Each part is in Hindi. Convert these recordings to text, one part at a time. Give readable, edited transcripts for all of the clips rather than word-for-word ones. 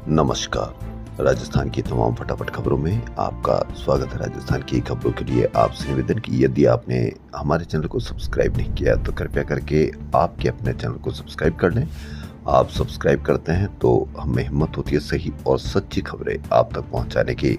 नमस्कार। राजस्थान की तमाम फटाफट खबरों में आपका स्वागत है। राजस्थान की खबरों के लिए आपसे निवेदन कि यदि आपने हमारे चैनल को सब्सक्राइब नहीं किया तो कृपया करके आपके अपने चैनल को सब्सक्राइब कर लें। आप सब्सक्राइब करते हैं तो हमें हिम्मत होती है सही और सच्ची खबरें आप तक पहुंचाने की।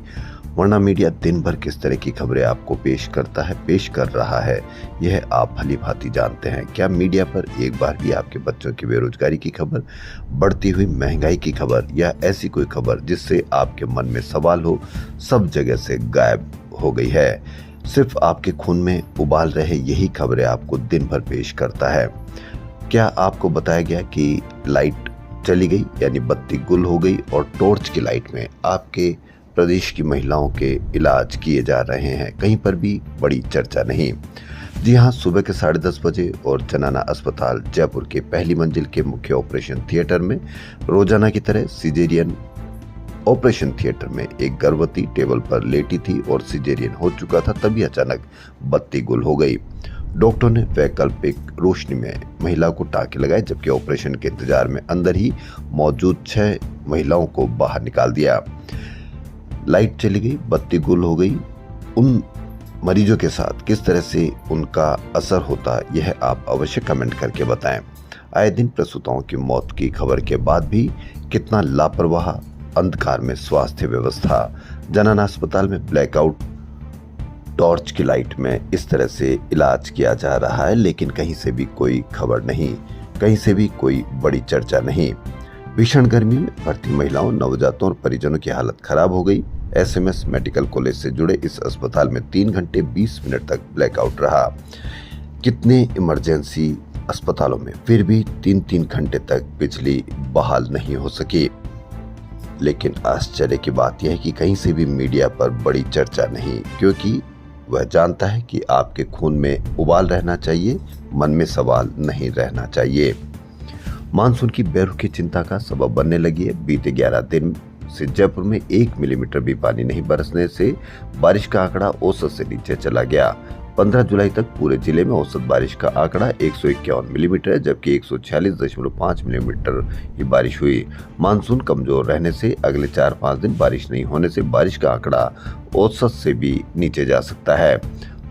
वरना मीडिया दिन भर किस तरह की खबरें आपको पेश करता है, पेश कर रहा है, यह आप भली भांति जानते हैं। क्या मीडिया पर एक बार भी आपके बच्चों की बेरोजगारी की खबर, बढ़ती हुई महंगाई की खबर या ऐसी कोई खबर जिससे आपके मन में सवाल हो, सब जगह से गायब हो गई है? सिर्फ आपके खून में उबाल रहे यही खबरें आपको दिन भर पेश करता है। क्या आपको बताया गया कि लाइट चली गई यानी बत्ती गुल हो गई और टॉर्च की लाइट में आपके प्रदेश की महिलाओं के इलाज किए जा रहे हैं? कहीं पर भी बड़ी चर्चा नहीं। जी हाँ, सुबह के 10:30 बजे और जनाना अस्पताल जयपुर के पहली मंजिल के मुख्य ऑपरेशन थिएटर में रोजाना की तरह सिजेरियन ऑपरेशन थिएटर में एक गर्भवती टेबल पर लेटी थी और सिजेरियन हो चुका था। तभी अचानक बत्ती गुल हो गई। डॉक्टर ने वैकल्पिक रोशनी में महिला को टाँके लगाए, जबकि ऑपरेशन के इंतजार में अंदर ही मौजूद 6 महिलाओं को बाहर निकाल दिया। लाइट चली गई, बत्ती गुल हो गई। उन मरीजों के साथ किस तरह से उनका असर होता, यह आप अवश्य कमेंट करके बताएं। आए दिन प्रसूताओं की मौत की खबर के बाद भी कितना लापरवाह अंधकार में स्वास्थ्य व्यवस्था। जनाना अस्पताल में ब्लैकआउट टॉर्च की लाइट में इस तरह से इलाज किया जा रहा है, लेकिन कहीं से भी कोई खबर नहीं, कहीं से भी कोई बड़ी चर्चा नहीं। भीषण गर्मी में भर्ती महिलाओं, नवजातों और परिजनों की हालत खराब हो गई। एसएमएस मेडिकल कॉलेज से जुड़े इस अस्पताल में 3 घंटे 20 मिनट तक ब्लैकआउट रहा। कितने इमरजेंसी अस्पतालों में फिर भी 3-3 घंटे तक बिजली बहाल नहीं हो सकी। लेकिन आश्चर्य की बात यह है कि कहीं से भी मीडिया पर बड़ी चर्चा नहीं, क्योंकि वह जानता है कि आपके खून में उबाल रहना चाहिए, मन में सवाल नहीं रहना चाहिए। मानसून की बेरुखी चिंता का सबब बनने लगी है। बीते 11 दिन से जयपुर में 1 मिलीमीटर भी पानी नहीं बरसने से बारिश का आंकड़ा औसत से नीचे चला गया। 15 जुलाई तक पूरे जिले में औसत बारिश का आंकड़ा 151 मिलीमीटर है, जबकि 146.5 मिलीमीटर ही बारिश हुई। मानसून कमजोर रहने से अगले 4-5 दिन बारिश नहीं होने से बारिश का आंकड़ा औसत से भी नीचे जा सकता है।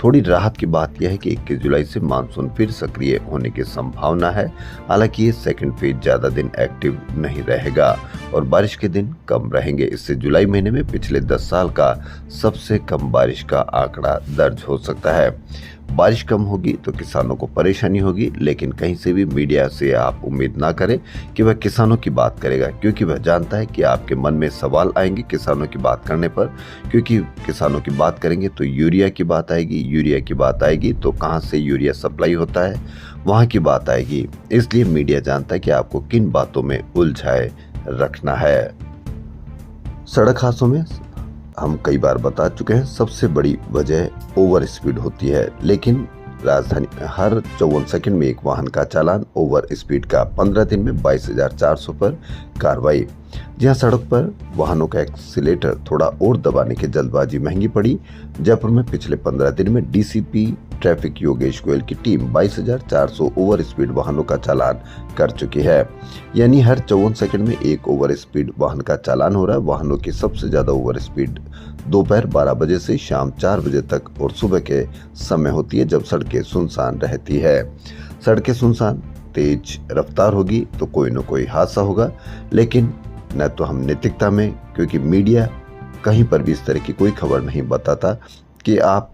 थोड़ी राहत की बात यह है कि 21 जुलाई से मानसून फिर सक्रिय होने की संभावना है। हालांकि ये सेकंड फेज ज्यादा दिन एक्टिव नहीं रहेगा और बारिश के दिन कम रहेंगे। इससे जुलाई महीने में पिछले 10 साल का सबसे कम बारिश का आंकड़ा दर्ज हो सकता है। बारिश कम होगी तो किसानों को परेशानी होगी, लेकिन कहीं से भी मीडिया से आप उम्मीद ना करें कि वह किसानों की बात करेगा, क्योंकि वह जानता है कि आपके मन में सवाल आएंगे किसानों की बात करने पर। क्योंकि किसानों की बात करेंगे तो यूरिया की बात आएगी, यूरिया की बात आएगी तो कहां से यूरिया सप्लाई होता है, वहां की बात आएगी। इसलिए मीडिया जानता है कि आपको किन बातों में उलझाए रखना है। सड़क हादसों में हम कई बार बता चुके हैं, सबसे बड़ी वजह ओवर स्पीड होती है, लेकिन राजधानी में हर 54 सेकंड में एक वाहन का चालान ओवर स्पीड का। 15 दिन में 22,400 पर कार्रवाई। जहां सड़क पर वाहनों का एक्सीलेटर थोड़ा और दबाने की जल्दबाजी महंगी पड़ी। जयपुर में पिछले 15 दिन में डीसीपी ट्रैफिक योगेश गोयल की टीम 22,400 ओवर स्पीड वाहनों का चालान कर चुकी है। यानी हर 54 सेकंड में एक ओवर स्पीड वाहन का चालान हो रहा है। वाहनों की सबसे ज्यादा ओवर स्पीड दोपहर 12 बजे से शाम 4 बजे तक और सुबह के समय होती है, जब सड़कें सुनसान रहती है। सड़कें सुनसान, तेज रफ्तार होगी तो कोई न कोई हादसा होगा, लेकिन न तो हम नैतिकता में, क्योंकि मीडिया कहीं पर भी इस तरह की कोई खबर नहीं बताता कि आप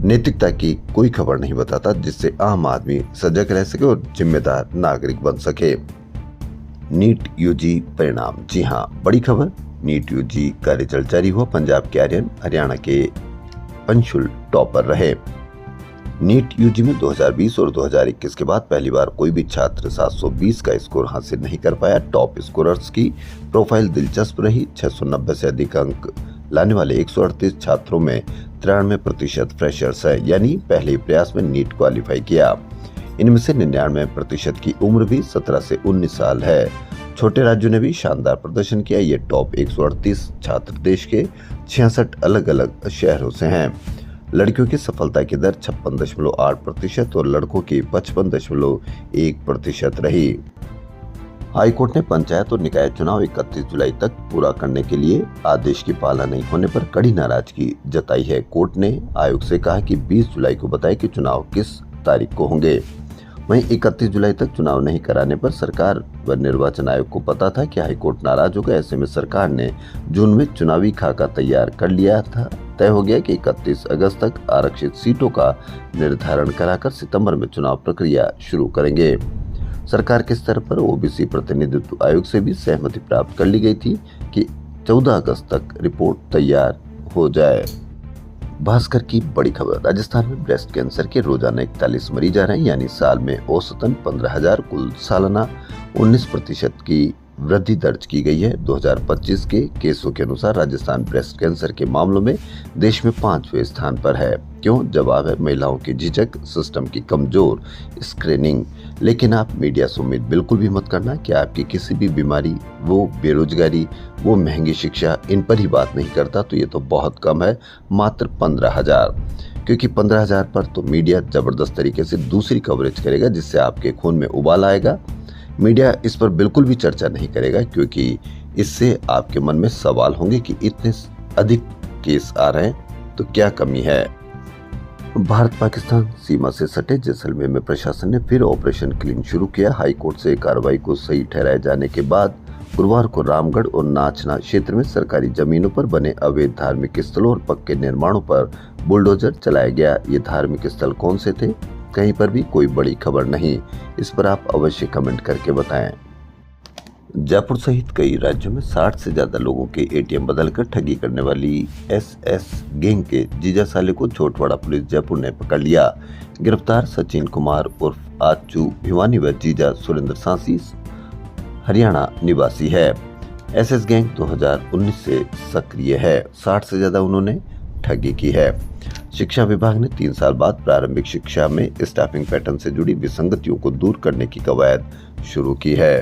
नैतिकता की कोई खबर नहीं बताता जिससे आम आदमी सजग रह सके और जिम्मेदार नागरिक बन सके। नीट यूजी परिणाम, जी हाँ, बड़ी खबर। नीट यूजी का रिजल्ट जारी हुआ। पंजाब के आर्यन, हरियाणा के अंशुल टॉपर रहे। नीट यूजी में 2020 और 2021 के बाद पहली बार कोई भी छात्र 720 का स्कोर हासिल नहीं कर पाया। टॉप स्कोरर्स की प्रोफाइल दिलचस्प रही। 690 से अधिक अंक लाने वाले 138 छात्रों में 93% फ्रेशर्स है, यानी पहले प्रयास में नीट क्वालिफाई किया। इनमें से 99% की उम्र भी 17 से 19 साल है। छोटे राज्यों ने भी शानदार प्रदर्शन किया। ये टॉप 138 छात्र देश के 66 अलग अलग शहरों से हैं। लड़कियों की सफलता की दर 56.8% और लड़कों की 55.1% रही। हाईकोर्ट ने पंचायत और निकाय चुनाव 31 जुलाई तक पूरा करने के लिए आदेश की पालना नहीं होने पर कड़ी नाराजगी जताई है। कोर्ट ने आयोग से कहा कि 20 जुलाई को बताए कि चुनाव किस तारीख को होंगे। वहीं 31 जुलाई तक चुनाव नहीं कराने पर सरकार व निर्वाचन आयोग को पता था कि हाईकोर्ट नाराज होगा। ऐसे में सरकार ने जून में चुनावी खाका तैयार कर लिया था। तय हो गया कि 31 अगस्त तक आरक्षित सीटों का निर्धारण कराकर सितंबर में चुनाव प्रक्रिया शुरू करेंगे। सरकार के स्तर पर ओबीसी प्रतिनिधित्व आयोग से भी सहमति प्राप्त कर ली गई थी कि 14 अगस्त तक रिपोर्ट तैयार हो जाए। भास्कर की बड़ी खबर, राजस्थान में ब्रेस्ट कैंसर के रोजाना 41 मरीज आ रहे हैं, यानी साल में औसतन 15,000। कुल सालाना 19% की वृद्धि दर्ज की गई है। 2025 के केसों के अनुसार राजस्थान ब्रेस्ट कैंसर के मामलों में देश में 5वें स्थान पर है। क्यों? जवाब है महिलाओं की झिझक, सिस्टम की कमजोर स्क्रीनिंग। लेकिन आप मीडिया से उम्मीद बिल्कुल भी मत करना कि आपकी किसी भी बीमारी, वो बेरोजगारी, वो महंगी शिक्षा, इन पर ही बात नहीं करता। तो ये तो बहुत कम है, मात्र 15,000। क्योंकि 15,000 पर तो मीडिया जबरदस्त तरीके से दूसरी कवरेज करेगा, जिससे आपके खून में उबाल आएगा। मीडिया इस पर बिल्कुल भी चर्चा नहीं करेगा, क्योंकि इससे आपके मन में सवाल होंगे कि इतने अधिक केस आ रहे हैं तो क्या कमी है। भारत पाकिस्तान सीमा से सटे जैसलमेर में प्रशासन ने फिर ऑपरेशन क्लीन शुरू किया। हाईकोर्ट से कार्रवाई को सही ठहराए जाने के बाद गुरुवार को रामगढ़ और नाचना क्षेत्र में सरकारी जमीनों पर बने अवैध धार्मिक स्थलों और पक्के निर्माणों पर बुलडोजर चलाया गया। ये धार्मिक स्थल कौन से थे? कहीं पर भी कोई बड़ी खबर नहीं। इस पर आप अवश्य कमेंट करके बताएं। जयपुर सहित कई राज्यों में 60 से ज्यादा लोगों के एटीएम बदलकर ठगी करने वाली एसएस गैंग के जीजा साले को छोटवाड़ा पुलिस जयपुर ने पकड़ लिया। गिरफ्तार सचिन कुमार उर्फ आचू भिवानी व जीजा सुरेंद्र सांसी हरियाणा निवासी है। एसएस गैंग 2019 से सक्रिय है। 60 से ज्यादा उन्होंने ठगी की है। शिक्षा विभाग ने 3 साल बाद प्रारंभिक शिक्षा में स्टाफिंग पैटर्न से जुड़ी विसंगतियों को दूर करने की कवायद शुरू की है।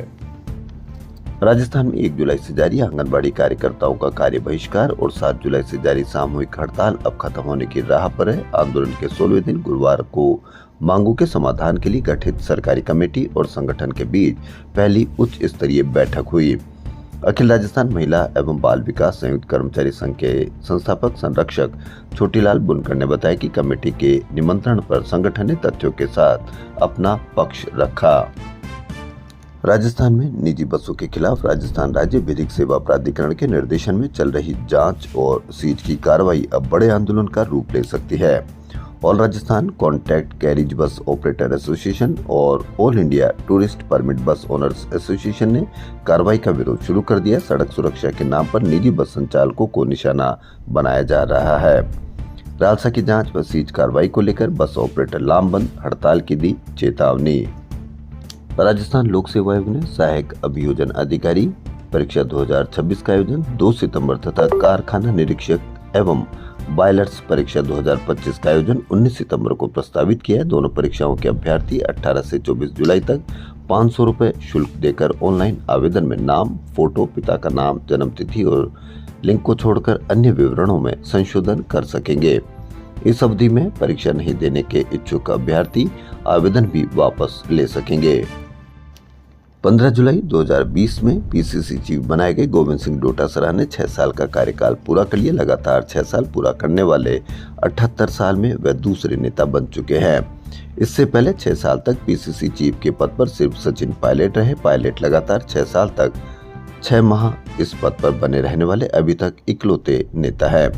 राजस्थान में 1 जुलाई से जारी आंगनबाड़ी कार्यकर्ताओं का कार्य बहिष्कार और 7 जुलाई से जारी सामूहिक हड़ताल अब खत्म होने की राह पर है। आंदोलन के 16वें दिन गुरुवार को मांगों के समाधान के लिए गठित सरकारी कमेटी और संगठन के बीच पहली उच्च स्तरीय बैठक हुई। अखिल राजस्थान महिला एवं बाल विकास संयुक्त कर्मचारी संघ के संस्थापक संरक्षक छोटीलाल बुनकर ने बताया कि कमेटी के निमंत्रण पर संगठन ने तथ्यों के साथ अपना पक्ष रखा। राजस्थान में निजी बसों के खिलाफ राजस्थान राज्य विधिक सेवा प्राधिकरण के निर्देशन में चल रही जांच और सीज की कार्रवाई अब बड़े आंदोलन का रूप ले सकती है। All Rajasthan contract carriage bus operator association और all India tourist permit bus owners association ने कार्रवाई का विरोध शुरू कर दिया। सड़क सुरक्षा के नाम पर निजी बस संचालकों को निशाना बनाया जा रहा है। रालसा की जांच व सीज कार्रवाई को लेकर बस ऑपरेटर लामबंद हड़ताल की दी चेतावनी। राजस्थान लोक सेवा आयोग ने सहायक अभियोजन अधिकारी परीक्षा 2026 का आयोजन 2 सितंबर तथा कारखाना निरीक्षक एवं बायलर्स परीक्षा 2025 का आयोजन 19 सितंबर को प्रस्तावित किया है। दोनों परीक्षाओं के अभ्यर्थी 18 से 24 जुलाई तक 500 रुपए शुल्क देकर ऑनलाइन आवेदन में नाम, फोटो, पिता का नाम, जन्म तिथि और लिंक को छोड़कर अन्य विवरणों में संशोधन कर सकेंगे। इस अवधि में परीक्षा नहीं देने के इच्छुक अभ्यर्थी आवेदन भी वापस ले सकेंगे। 15 जुलाई 2020 में पीसीसी चीफ बनाए गए गोविंद सिंह डोटासरा ने 6 साल का कार्यकाल पूरा कर लिया। लगातार 6 साल पूरा करने वाले 78 साल में वह दूसरे नेता बन चुके हैं। इससे पहले 6 साल तक पीसीसी चीफ के पद पर सिर्फ सचिन पायलट रहे। पायलट लगातार 6 साल तक 6 माह इस पद पर बने रहने वाले अभी तक इकलौते नेता है।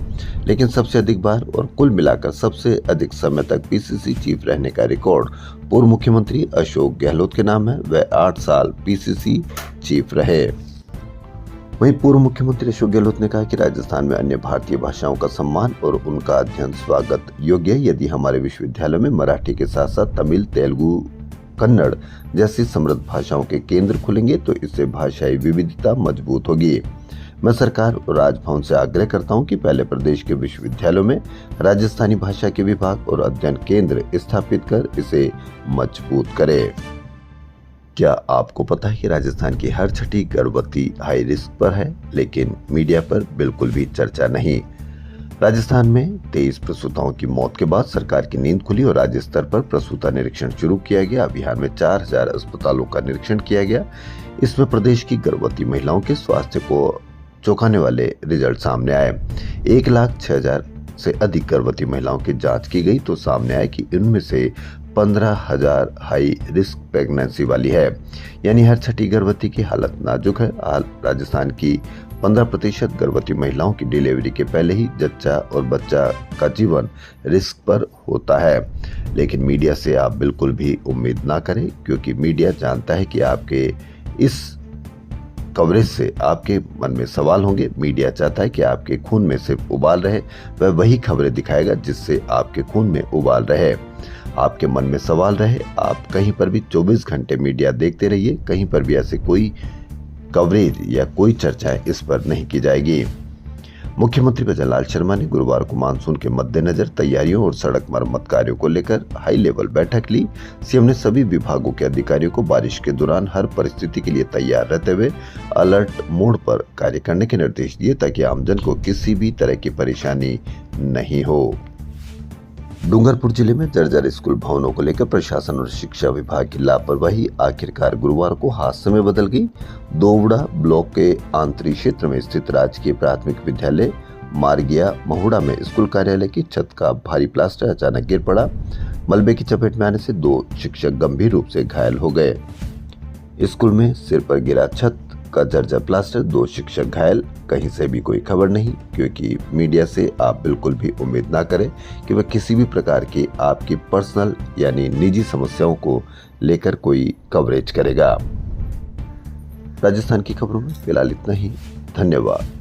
लेकिन सबसे अधिक बार और कुल मिलाकर सबसे अधिक समय तक पीसीसी चीफ रहने का रिकॉर्ड पूर्व मुख्यमंत्री अशोक गहलोत के नाम है। वह 8 साल पीसीसी चीफ रहे। वहीं पूर्व मुख्यमंत्री अशोक गहलोत ने कहा कि राजस्थान में अन्य भारतीय भाषाओं का सम्मान और उनका अध्ययन स्वागत योग्य है। यदि हमारे विश्वविद्यालयों में मराठी के साथ साथ तमिल, तेलुगु, कन्नड़ जैसी समृद्ध भाषाओं के केंद्र खुलेंगे तो इससे भाषाई विविधता मजबूत होगी। मैं सरकार और राजभवन से आग्रह करता हूं कि पहले प्रदेश के विश्वविद्यालयों में राजस्थानी भाषा के विभाग और अध्ययन केंद्र स्थापित कर इसे मजबूत करे। क्या आपको पता है कि राजस्थान की हर छठी गर्भवती हाई रिस्क पर है, लेकिन मीडिया पर बिल्कुल भी चर्चा नहीं। राजस्थान में 23 प्रसूताओं की मौत के बाद सरकार की नींद खुली और राज्य स्तर पर प्रसूता निरीक्षण शुरू किया गया। अभियान में 4000 अस्पतालों का निरीक्षण किया गया। इसमें प्रदेश की गर्भवती महिलाओं के स्वास्थ्य को चौंकाने वाले रिजल्ट सामने आए। 1,06,000 से अधिक गर्भवती महिलाओं की जांच की गई तो सामने आया कि इनमें से 15,000 हाई रिस्क प्रेगनेंसी वाली है, यानी हर छठी गर्भवती की हालत नाजुक है। राजस्थान की 15% गर्भवती महिलाओं की डिलीवरी के पहले ही जच्चा और बच्चा का जीवन रिस्क पर होता है। लेकिन मीडिया से आप बिल्कुल भी उम्मीद ना करें, क्योंकि मीडिया जानता है कि आपके इस कवरेज से आपके मन में सवाल होंगे। मीडिया चाहता है कि आपके खून में सिर्फ उबाल रहे, वह वही खबरें दिखाएगा जिससे आपके खून में उबाल रहे, आपके मन में सवाल रहे। आप कहीं पर भी 24 घंटे मीडिया देखते रहिए, कहीं पर भी ऐसे कोई कवरेज या कोई चर्चाएं इस पर नहीं की जाएगी। मुख्यमंत्री भजनलाल शर्मा ने गुरुवार को मानसून के मद्देनजर तैयारियों और सड़क मरम्मत कार्यों को लेकर हाई लेवल बैठक ली। सीएम ने सभी विभागों के अधिकारियों को बारिश के दौरान हर परिस्थिति के लिए तैयार रहते हुए अलर्ट मोड पर कार्य करने के निर्देश दिए, ताकि आमजन को किसी भी तरह की परेशानी नहीं हो। डूंगरपुर जिले में जर्जर स्कूल भवनों को लेकर प्रशासन और शिक्षा विभाग की लापरवाही आखिरकार गुरुवार को हादसे में बदल गई। दोवड़ा ब्लॉक के आंतरिक क्षेत्र में स्थित राजकीय प्राथमिक विद्यालय मारगिया महुड़ा में स्कूल कार्यालय की छत का भारी प्लास्टर अचानक गिर पड़ा। मलबे की चपेट में आने से 2 शिक्षक गंभीर रूप से घायल हो गए। स्कूल में सिर पर गिरा छत का जर्जर प्लास्टर, 2 शिक्षक घायल। कहीं से भी कोई खबर नहीं, क्योंकि मीडिया से आप बिल्कुल भी उम्मीद ना करें कि वह किसी भी प्रकार की आपकी पर्सनल यानी निजी समस्याओं को लेकर कोई कवरेज करेगा। राजस्थान की खबरों में फिलहाल इतना ही। धन्यवाद।